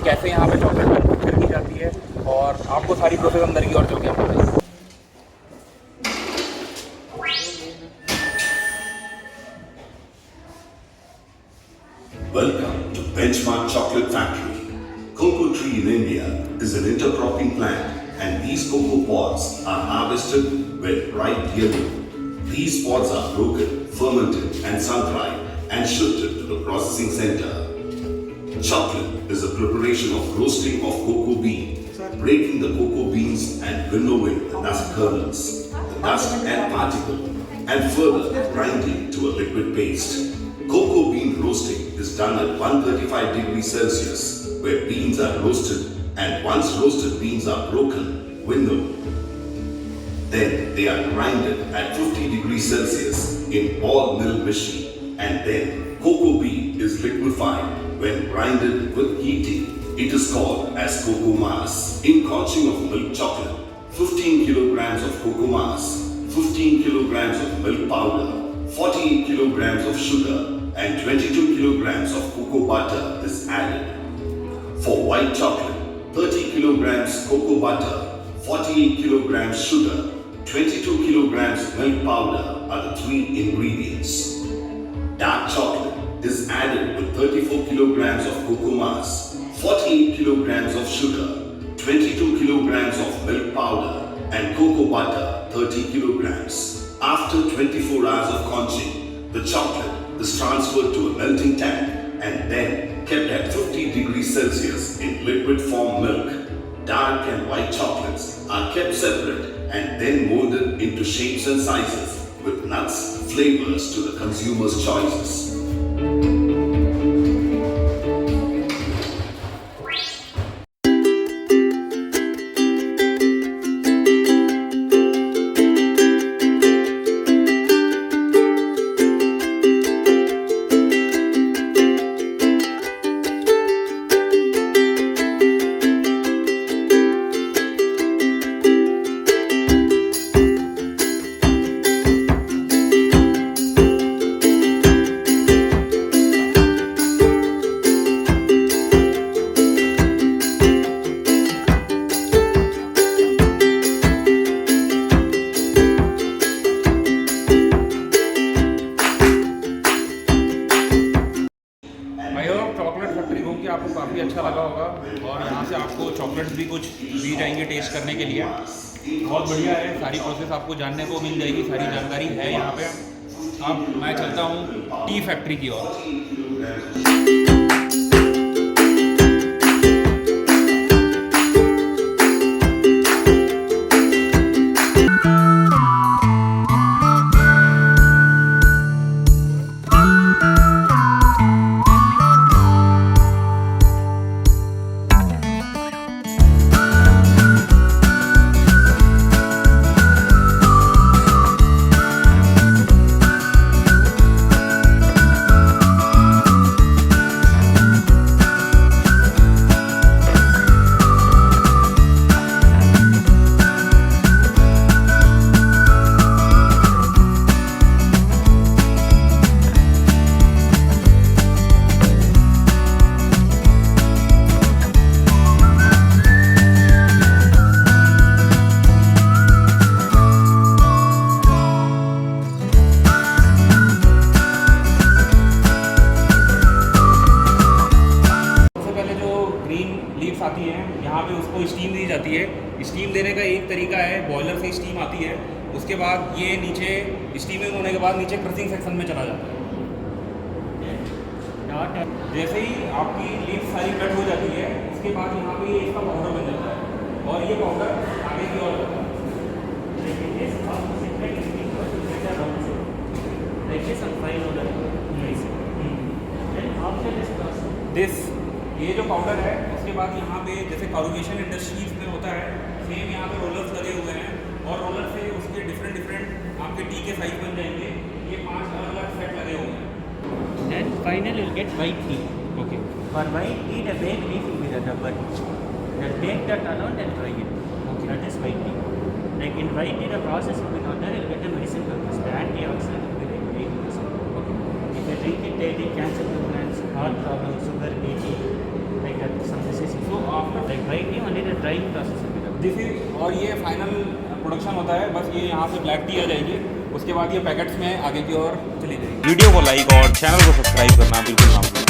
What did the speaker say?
कैसे यहाँ पे चॉकलेट मैन्युफैक्चर की जाती है और आपको सारी प्रोसेस अंदर की और चल के हम बताएंगे। Welcome to Benchmark Chocolate Factory. Cocoa tree in India is an intercropping plant, and these cocoa pods are harvested when ripe yellow. These pods are broken, fermented and sun-dried and shifted to the processing center. Chocolate is a preparation of roasting of cocoa bean, breaking the cocoa beans and winnowing the dust kernels, the dust and particle, and further grinding to a liquid paste. Cocoa bean roasting is done at 135 degrees Celsius, where beans are roasted, and once roasted beans are broken, winnowed. Then they are grinded at 50 degrees Celsius in ball mill machine, and then cocoa bean is liquefied. When grinded with heating, it is called as cocoa mass. In conching of milk chocolate, 15 kilograms of cocoa mass, 15 kilograms of milk powder, 48 kilograms of sugar, and 22 kilograms of cocoa butter is added. For white chocolate, 30 kilograms cocoa butter, 48 kilograms sugar, 22 kilograms milk powder are the three ingredients. Dark chocolate is added with 34 kilograms of cocoa mass, 48 kilograms of sugar, 22 kilograms of milk powder, and cocoa butter 30 kilograms. After 24 hours of conching, the chocolate is transferred to a melting tank and then kept at 50 degrees Celsius in liquid form milk. Dark and white chocolates are kept separate and then molded into shapes and sizes with nuts, flavors to the consumer's choices. आपको काफ़ी अच्छा लगा होगा और यहाँ से आपको chocolates भी कुछ दी जाएंगे टेस्ट करने के लिए। बहुत बढ़िया है, सारी प्रोसेस आपको जानने को मिल जाएगी, सारी जानकारी है यहाँ पे। अब मैं चलता हूँ टी फैक्ट्री की ओर। आती हैं यहाँ पे उसको स्टीम दी जाती है। स्टीम देने का एक तरीका है, बॉयलर से स्टीम आती है, उसके बाद ये नीचे स्टीमिंग होने के बाद नीचे क्रशिंग सेक्शन में चला जाता है। जैसे ही आपकी लीफ सारी कट हो जाती है उसके बाद यहाँ पे इसका पाउडर बन जाता है और ये पाउडर आगे की ओर जाता है। ये जो पाउडर है उसके बाद यहाँ पे जैसे कॉर्पोरेशन इंडस्ट्रीज में होता है सेम यहाँ पे रोलर्स लगे हुए हैं और रोलर से उसके डिफरेंट आपके टी के साइज बन जाएंगे। ये 5 अलग सेट लगे हुए हैं। Then finally you'll get white tea. Okay. For white tea, the baked leaf will be the rubber. They'll bake that alone and dry it. Okay. That is white tea. Like in white tea, the process will be not there. You'll get a medicine purpose. The antioxidant will be like 80%. Okay. If you drink it daily, cancer treatments, heart problems, sugar, BP, like that, some diseases. only the drying process will be done. This is और ये final production होता है, बस ये यहाँ से black T आ जाएगी, उसके बाद ये पैकेट्स में आगे की ओर चली जाएगी। वीडियो को लाइक और चैनल को सब्सक्राइब करना बिल्कुल ना भूलें।